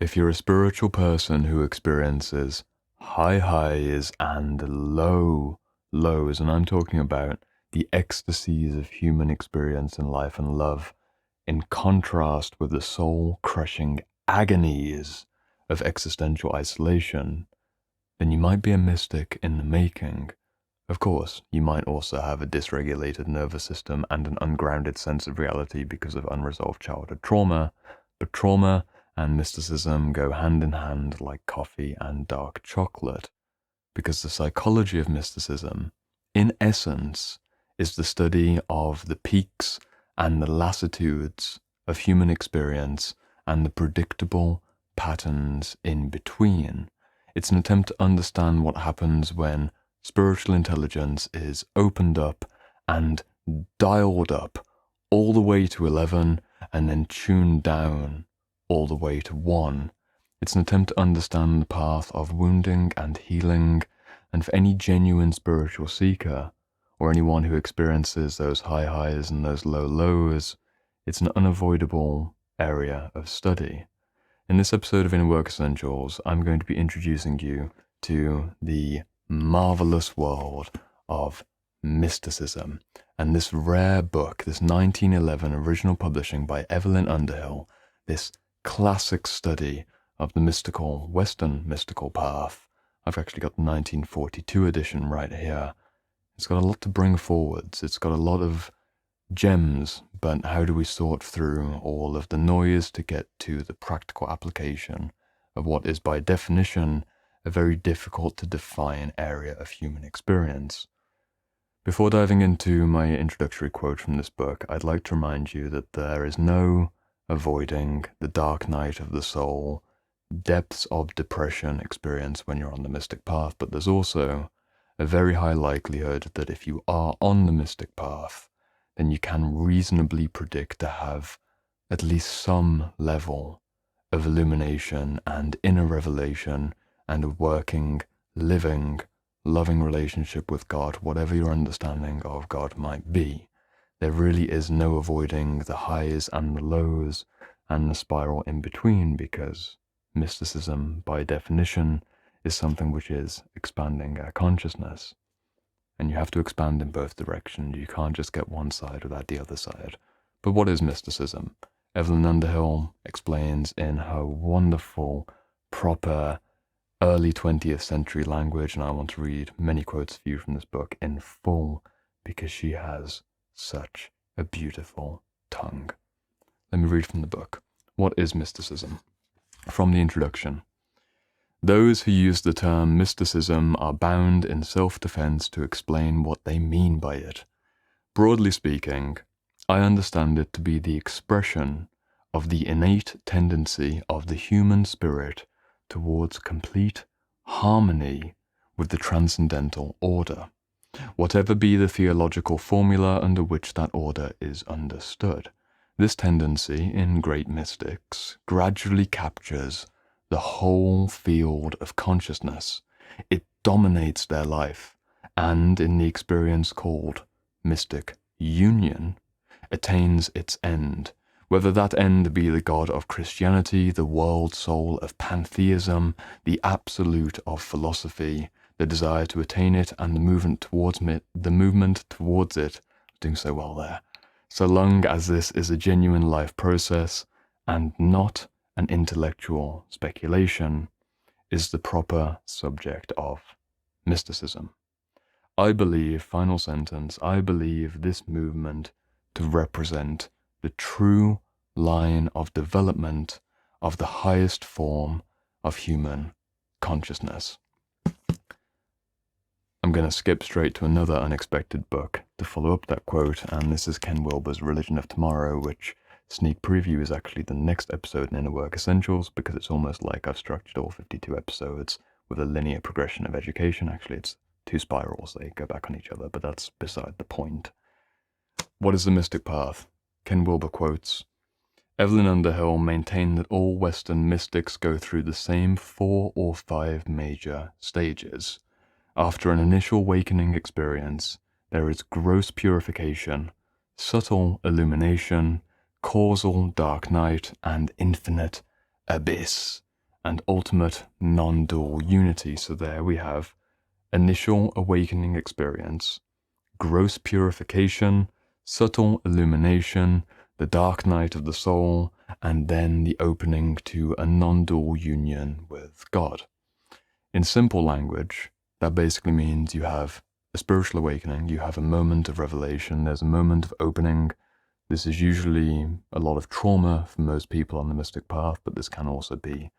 If you're a spiritual person who experiences high highs and low lows, and I'm talking about the ecstasies of human experience in life and love, in contrast with the soul-crushing agonies of existential isolation, then you might be a mystic in the making. Of course, you might also have a dysregulated nervous system and an ungrounded sense of reality because of unresolved childhood trauma, but trauma and mysticism go hand in hand like coffee and dark chocolate, because the psychology of mysticism, in essence, is the study of the peaks and the lassitudes of human experience and the predictable patterns in between. It's an attempt to understand what happens when spiritual intelligence is opened up and dialed up all the way to 11 and then tuned down all the way to 1. It's an attempt to understand the path of wounding and healing, and for any genuine spiritual seeker, or anyone who experiences those high highs and those low lows, it's an unavoidable area of study. In this episode of Inner Work Essentials, I'm going to be introducing you to the marvelous world of mysticism, and this rare book, this 1911 original publishing by Evelynn Underhill, this classic study of the mystical, Western mystical path. I've actually got the 1942 edition right here. It's got a lot to bring forwards. It's got a lot of gems, but how do we sort through all of the noise to get to the practical application of what is by definition a very difficult to define area of human experience? Before diving into my introductory quote from this book, I'd like to remind you that there is no avoiding the dark night of the soul, depths of depression experience when you're on the mystic path, but there's also a very high likelihood that if you are on the mystic path, then you can reasonably predict to have at least some level of illumination and inner revelation and a working, living, loving relationship with God, whatever your understanding of God might be. There really is no avoiding the highs and the lows and the spiral in between, because mysticism, by definition, is something which is expanding our consciousness. And you have to expand in both directions. You can't just get one side without the other side. But what is mysticism? Evelynn Underhill explains in her wonderful, proper, early 20th century language, and I want to read many quotes for you from this book in full because she has such a beautiful tongue. Let me read from the book. What is mysticism? From the introduction. Those who use the term mysticism are bound in self-defense to explain what they mean by it. Broadly speaking, I understand it to be the expression of the innate tendency of the human spirit towards complete harmony with the transcendental order, whatever be the theological formula under which that order is understood. This tendency in great mystics gradually captures the whole field of consciousness. It dominates their life, and in the experience called mystic union, attains its end, whether that end be the God of Christianity, the world soul of pantheism, the absolute of philosophy, the desire to attain it, and the movement towards it, doing so well there, so long as this is a genuine life process and not an intellectual speculation, is the proper subject of mysticism. I believe, final sentence, I believe this movement to represent the true line of development of the highest form of human consciousness. I'm going to skip straight to another unexpected book to follow up that quote, and this is Ken Wilber's Religion of Tomorrow, which sneak preview is actually the next episode in Inner Work Essentials, because it's almost like I've structured all 52 episodes with a linear progression of education. Actually, it's two spirals, they go back on each other, but that's beside the point. What is the mystic path? Ken Wilber quotes, Evelynn Underhill maintained that all Western mystics go through the same 4 or 5 major stages. After an initial awakening experience, there is gross purification, subtle illumination, causal dark night, and infinite abyss. and ultimate non-dual unity. So there we have initial awakening experience, gross purification, subtle illumination, the dark night of the soul, and then the opening to a non-dual union with God. In simple language, that basically means you have a spiritual awakening, you have a moment of revelation, there's a moment of opening. This is usually a lot of trauma for most people on the mystic path, but this can also be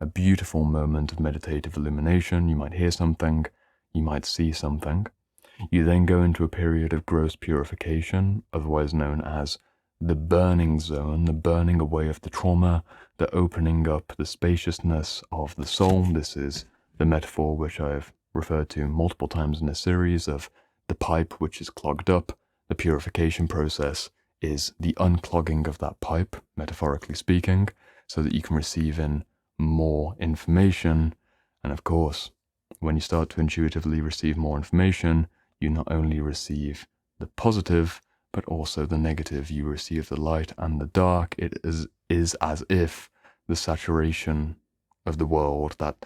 a beautiful moment of meditative illumination. You might hear something, you might see something. You then go into a period of gross purification, otherwise known as the burning zone, the burning away of the trauma, the opening up, the spaciousness of the soul. This is the metaphor which I've referred to multiple times in this series of the pipe which is clogged up. The purification process is the unclogging of that pipe, metaphorically speaking, so that you can receive in more information. And of course, when you start to intuitively receive more information, you not only receive the positive, but also the negative. You receive the light and the dark. It is as if the saturation of the world, that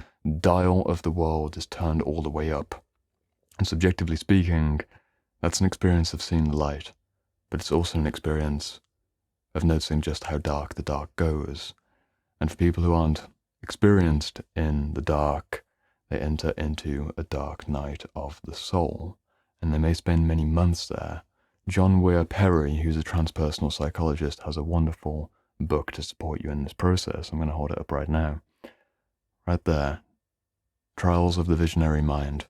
dial of the world, is turned all the way up. And subjectively speaking, that's an experience of seeing the light, but it's also an experience of noticing just how dark the dark goes. And for people who aren't experienced in the dark, they enter into a dark night of the soul, and they may spend many months there. John Weir Perry, who's a transpersonal psychologist, has a wonderful book to support you in this process. I'm going to hold it up right now. Right there. Trials of the Visionary Mind.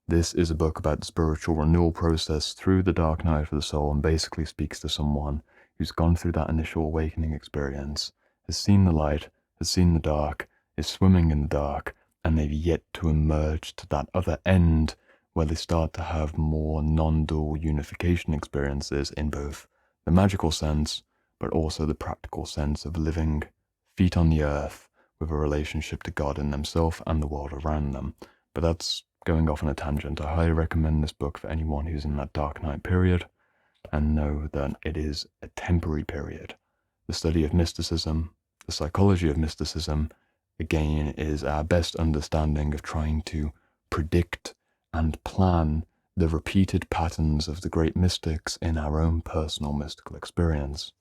This is a book about the spiritual renewal process through the dark night of the soul, and basically speaks to someone who's gone through that initial awakening experience, has seen the light, has seen the dark, is swimming in the dark, and they've yet to emerge to that other end where they start to have more non-dual unification experiences in both the magical sense, but also the practical sense of living feet on the earth with a relationship to God in themselves and the world around them. But that's going off on a tangent. I highly recommend this book for anyone who's in that dark night period, and know that it is a temporary period. The study of mysticism, the psychology of mysticism, again, is our best understanding of trying to predict and plan the repeated patterns of the great mystics in our own personal mystical experience.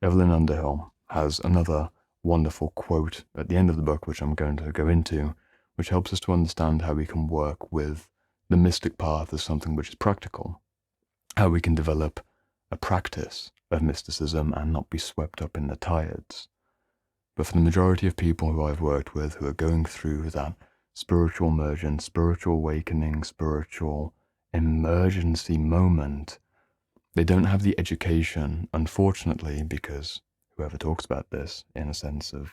Evelynn Underhill has another wonderful quote at the end of the book, which I'm going to go into, which helps us to understand how we can work with the mystic path as something which is practical, how we can develop a practice of mysticism and not be swept up in the tides. But for the majority of people who I've worked with who are going through that spiritual immersion, spiritual awakening, spiritual emergency moment, they don't have the education, unfortunately, because whoever talks about this in a sense of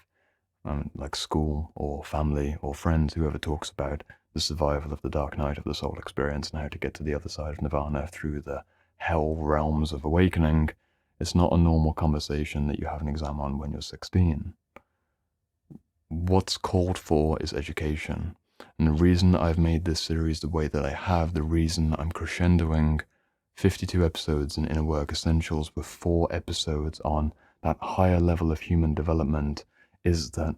like school or family or friends, whoever talks about the survival of the dark night of the soul experience and how to get to the other side of nirvana through the hell realms of awakening, it's not a normal conversation that you have an exam on when you're 16. What's called for is education. And the reason I've made this series the way that I have, the reason I'm crescendoing 52 episodes in Inner Work Essentials with 4 episodes on that higher level of human development, is that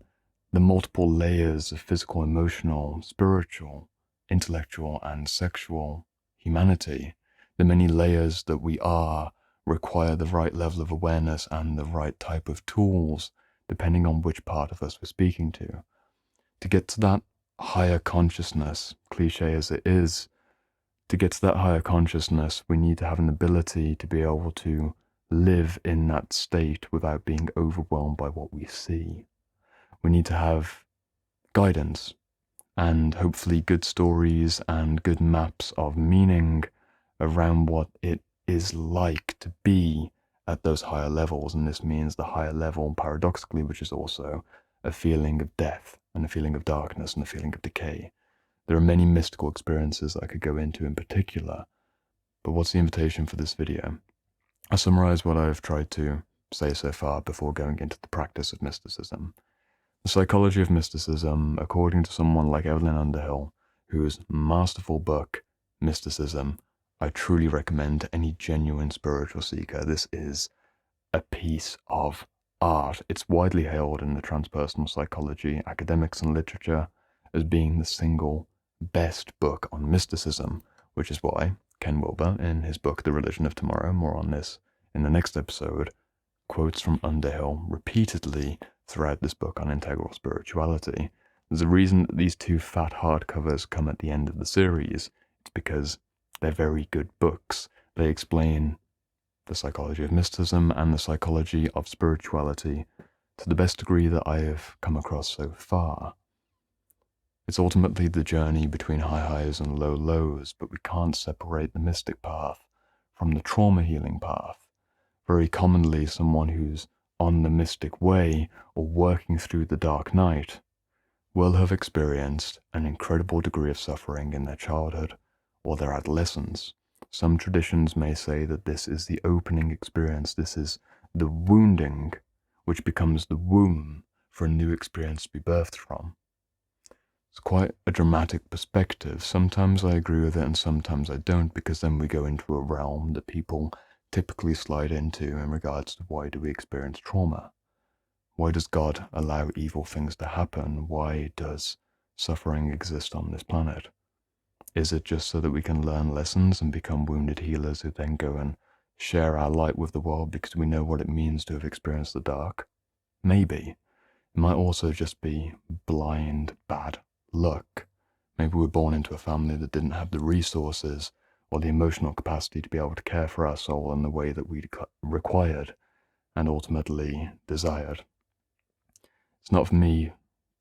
the multiple layers of physical, emotional, spiritual, intellectual, and sexual humanity, the many layers that we are, require the right level of awareness and the right type of tools, depending on which part of us we're speaking to. To get to that higher consciousness, cliche as it is, to get to that higher consciousness, we need to have an ability to be able to live in that state without being overwhelmed by what we see. We need to have guidance and hopefully good stories and good maps of meaning around what it is like to be at those higher levels. And this means the higher level, paradoxically, which is also a feeling of death and a feeling of darkness and a feeling of decay. There are many mystical experiences I could go into in particular, but what's the invitation for this video? I'll summarize what I've tried to say so far before going into the practice of mysticism. The Psychology of Mysticism, according to someone like Evelynn Underhill, whose masterful book, Mysticism, I truly recommend to any genuine spiritual seeker. This is a piece of art. It's widely hailed in the transpersonal psychology, academics, and literature as being the single best book on mysticism, which is why Ken Wilber, in his book The Religion of Tomorrow, more on this in the next episode, quotes from Underhill repeatedly throughout this book on integral spirituality. There's a reason that these two fat hardcovers come at the end of the series. It's because they're very good books. They explain the psychology of mysticism and the psychology of spirituality to the best degree that I have come across so far. It's ultimately the journey between high highs and low lows, but we can't separate the mystic path from the trauma healing path. Very commonly, someone who's on the mystic way or working through the dark night will have experienced an incredible degree of suffering in their childhood or their adolescence. Some traditions may say that this is the opening experience, this is the wounding, which becomes the womb for a new experience to be birthed from. It's quite a dramatic perspective. Sometimes I agree with it and sometimes I don't, because then we go into a realm that people typically slide into in regards to why do we experience trauma? Why does God allow evil things to happen? Why does suffering exist on this planet? Is it just so that we can learn lessons and become wounded healers who then go and share our light with the world because we know what it means to have experienced the dark? Maybe. It might also just be blind, bad luck. Maybe we're born into a family that didn't have the resources or the emotional capacity to be able to care for our soul in the way that we required and ultimately desired. It's not for me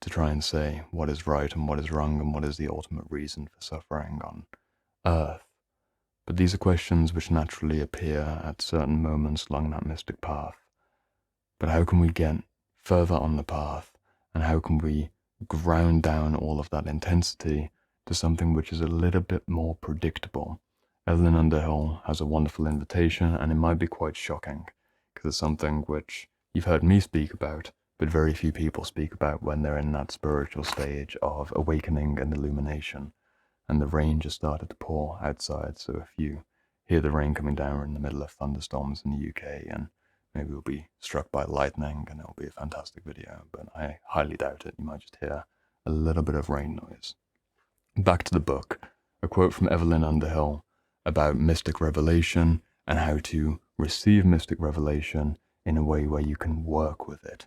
to try and say what is right and what is wrong and what is the ultimate reason for suffering on Earth. But these are questions which naturally appear at certain moments along that mystic path. But how can we get further on the path, and how can we ground down all of that intensity to something which is a little bit more predictable? Evelynn Underhill has a wonderful invitation, and it might be quite shocking, because it's something which you've heard me speak about, but very few people speak about when they're in that spiritual stage of awakening and illumination. And the rain just started to pour outside, so if you hear the rain coming down, we're in the middle of thunderstorms in the UK, and maybe we'll be struck by lightning and it'll be a fantastic video, but I highly doubt it. You might just hear a little bit of rain noise. Back to the book, a quote from Evelynn Underhill about mystic revelation and how to receive mystic revelation in a way where you can work with it.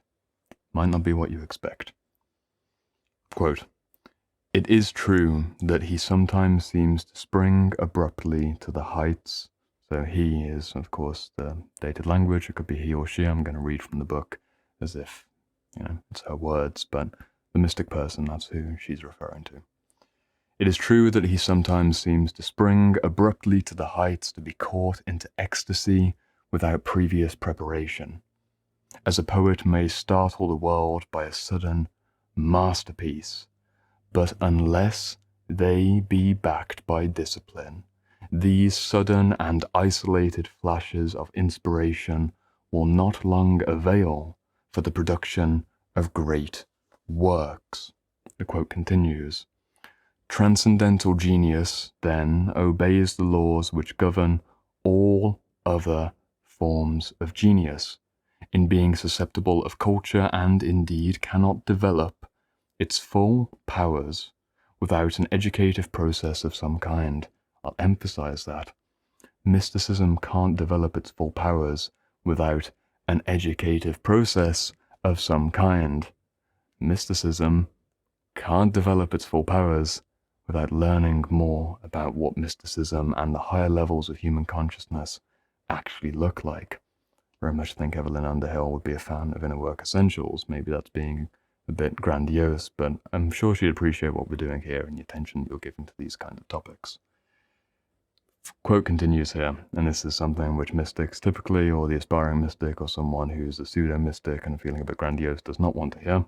Might not be what you expect. Quote, "It is true that he sometimes seems to spring abruptly to the heights." So he is, of course, the dated language. It could be he or she. I'm going to read from the book as if, it's her words, but the mystic person, that's who she's referring to. "It is true that he sometimes seems to spring abruptly to the heights, to be caught into ecstasy without previous preparation, as a poet may startle the world by a sudden masterpiece. But unless they be backed by discipline, these sudden and isolated flashes of inspiration will not long avail for the production of great works." The quote continues, "Transcendental genius, then, obeys the laws which govern all other forms of genius, in being susceptible of culture, and indeed cannot develop its full powers without an educative process of some kind." I'll emphasize that. Mysticism can't develop its full powers without an educative process of some kind. Mysticism can't develop its full powers without learning more about what mysticism and the higher levels of human consciousness actually look like. Very much think Evelynn Underhill would be a fan of Inner Work Essentials. Maybe that's being a bit grandiose, but I'm sure she'd appreciate what we're doing here and the attention you're giving to these kind of topics. Quote continues here, and this is something which mystics typically, or the aspiring mystic, or someone who's a pseudo-mystic and feeling a bit grandiose does not want to hear.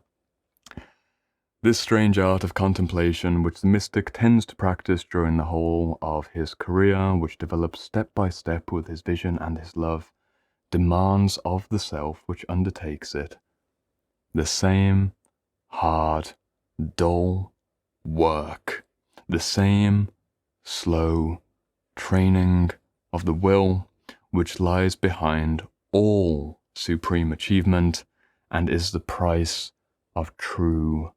"This strange art of contemplation, which the mystic tends to practice during the whole of his career, which develops step by step with his vision and his love, demands of the self which undertakes it the same hard, dull work, the same slow training of the will which lies behind all supreme achievement and is the price of true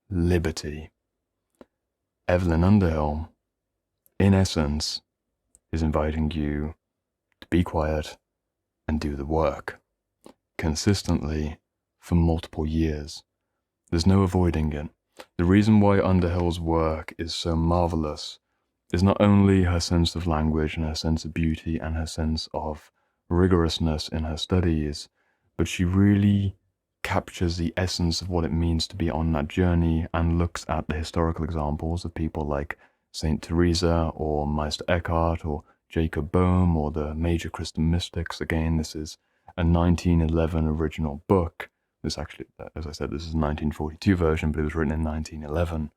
liberty. Evelynn Underhill, in essence, is inviting you to be quiet and do the work consistently for multiple years. There's no avoiding it. The reason why Underhill's work is so marvelous is not only her sense of language and her sense of beauty and her sense of rigorousness in her studies, but she really captures the essence of what it means to be on that journey and looks at the historical examples of people like Saint Teresa or Meister Eckhart or Jacob Boehme or the major Christian mystics. Again, this is a 1911 original book. This actually, as I said, this is a 1942 version, but it was written in 1911.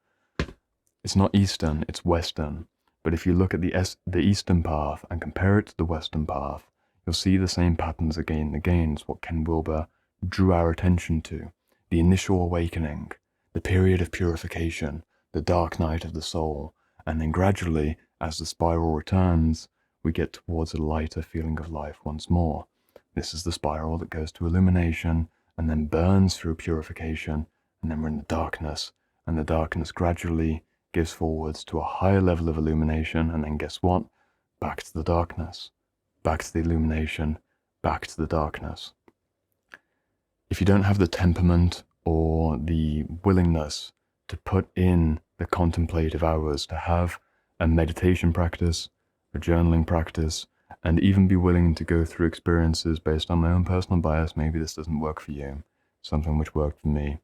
It's not Eastern, it's Western. But if you look at the Eastern path and compare it to the Western path, you'll see the same patterns again and again. It's what Ken Wilber drew our attention to. The initial awakening, the period of purification, the dark night of the soul, and then gradually, as the spiral returns, we get towards a lighter feeling of life once more. This is the spiral that goes to illumination and then burns through purification, and then we're in the darkness, and the darkness gradually gives forwards to a higher level of illumination, and then guess what? Back to the darkness, back to the illumination, back to the darkness. If you don't have the temperament or the willingness to put in the contemplative hours, to have a meditation practice, a journaling practice, and even be willing to go through experiences based on my own personal bias, maybe this doesn't work for you, something which worked for me.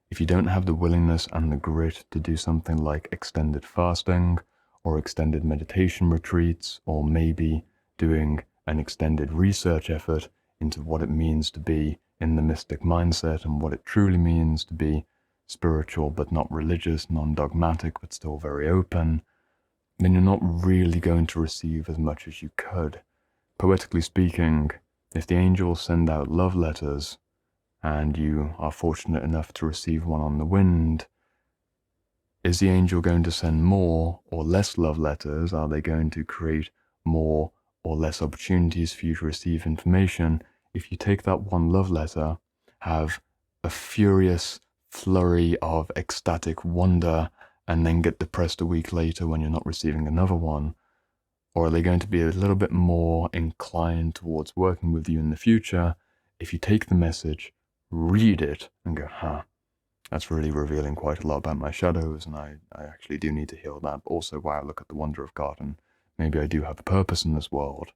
If you don't have the willingness and the grit to do something like extended fasting or extended meditation retreats, or maybe doing an extended research effort into what it means to be in the mystic mindset and what it truly means to be spiritual but not religious, non-dogmatic but still very open, then you're not really going to receive as much as you could. Poetically speaking, if the angels send out love letters and you are fortunate enough to receive one on the wind, is the angel going to send more or less love letters? Are they going to create more or less opportunities for you to receive information? If you take that one love letter, have a furious flurry of ecstatic wonder, and then get depressed a week later when you're not receiving another one? Or are they going to be a little bit more inclined towards working with you in the future if you take the message, read it, and go, that's really revealing quite a lot about my shadows, and I actually do need to heal that. But also, wow, look at the wonder of God, and maybe I do have a purpose in this world.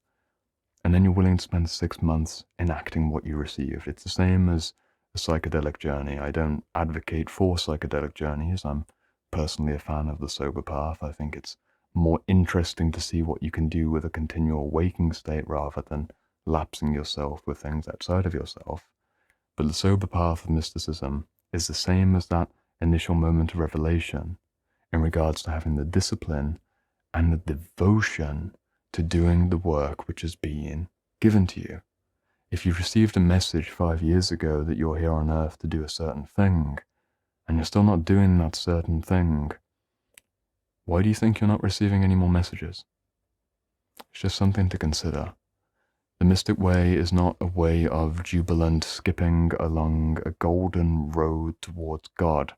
And then you're willing to spend 6 months enacting what you received. It's the same as a psychedelic journey. I don't advocate for psychedelic journeys. I'm personally a fan of the sober path. I think it's more interesting to see what you can do with a continual waking state rather than lapsing yourself with things outside of yourself. But the sober path of mysticism is the same as that initial moment of revelation in regards to having the discipline and the devotion to doing the work which is being given to you. If you've received a message 5 years ago that you're here on earth to do a certain thing, and you're still not doing that certain thing, why do you think you're not receiving any more messages? It's just something to consider. The mystic way is not a way of jubilant skipping along a golden road towards God.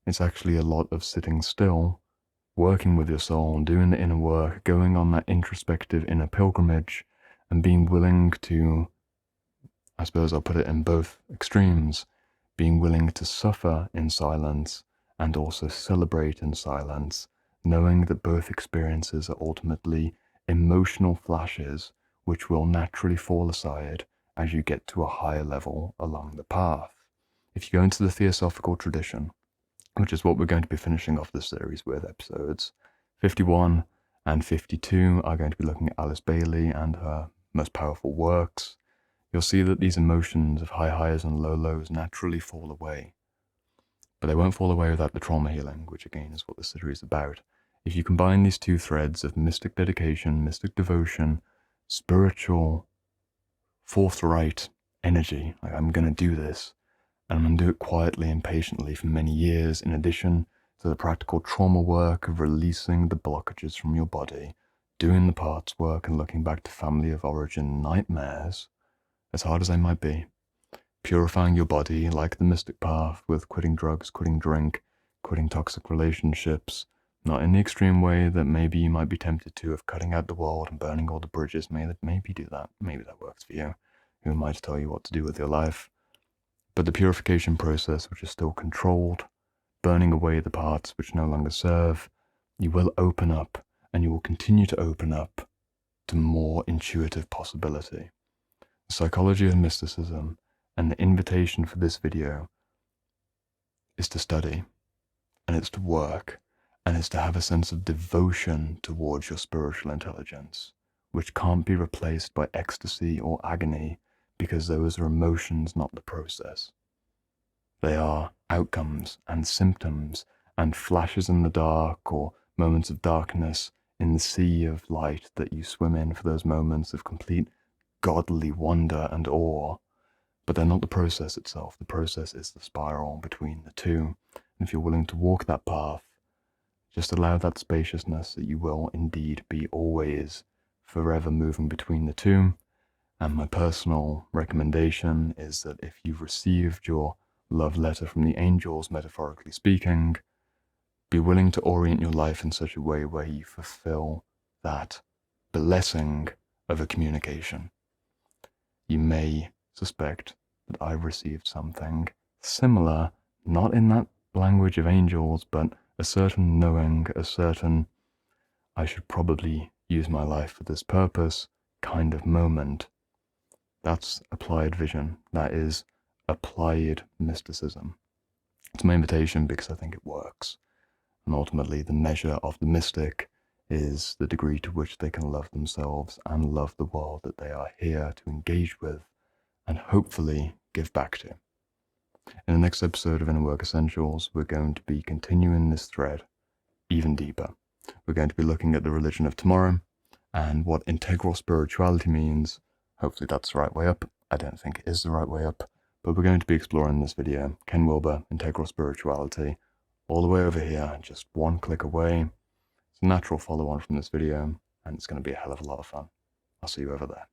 It's actually a lot of sitting still, working with your soul, doing the inner work, going on that introspective inner pilgrimage, and being willing to, I suppose I'll put it in both extremes, being willing to suffer in silence and also celebrate in silence, knowing that both experiences are ultimately emotional flashes which will naturally fall aside as you get to a higher level along the path. If you go into the theosophical tradition, which is what we're going to be finishing off this series with, episodes 51 and 52 are going to be looking at Alice Bailey and her most powerful works, you'll see that these emotions of high highs and low lows naturally fall away. But they won't fall away without the trauma healing, which again is what this series is about. If you combine these two threads of mystic dedication, mystic devotion, spiritual, forthright energy, like I'm going to do this, and I'm going to do it quietly and patiently for many years, in addition to the practical trauma work of releasing the blockages from your body, doing the parts work and looking back to family of origin nightmares, as hard as they might be, purifying your body like the mystic path with quitting drugs, quitting drink, quitting toxic relationships, not in the extreme way that maybe you might be tempted to of cutting out the world and burning all the bridges. Maybe do that. Maybe that works for you. Who am I to tell you what to do with your life? But the purification process, which is still controlled, burning away the parts which no longer serve, you will open up, and you will continue to open up to more intuitive possibility. The Psychology of Mysticism and the invitation for this video is to study, and it's to work, and it's to have a sense of devotion towards your spiritual intelligence, which can't be replaced by ecstasy or agony, because those are emotions, not the process. They are outcomes and symptoms and flashes in the dark or moments of darkness in the sea of light that you swim in for those moments of complete godly wonder and awe. But they're not the process itself. The process is the spiral between the two. And if you're willing to walk that path, just allow that spaciousness that you will indeed be always forever moving between the two. And my personal recommendation is that if you've received your love letter from the angels, metaphorically speaking, be willing to orient your life in such a way where you fulfill that blessing of a communication. You may suspect that I've received something similar, not in that language of angels, but a certain knowing, a certain I should probably use my life for this purpose kind of moment. That's applied vision. That is applied mysticism. It's my invitation because I think it works. And ultimately, the measure of the mystic is the degree to which they can love themselves and love the world that they are here to engage with and hopefully give back to. In the next episode of Inner Work Essentials, we're going to be continuing this thread even deeper. We're going to be looking at the religion of tomorrow and what integral spirituality means. Hopefully that's the right way up. I don't think it is the right way up, but we're going to be exploring this video. Ken Wilber, Integral Spirituality, all the way over here, just one click away. It's a natural follow-on from this video, and it's going to be a hell of a lot of fun. I'll see you over there.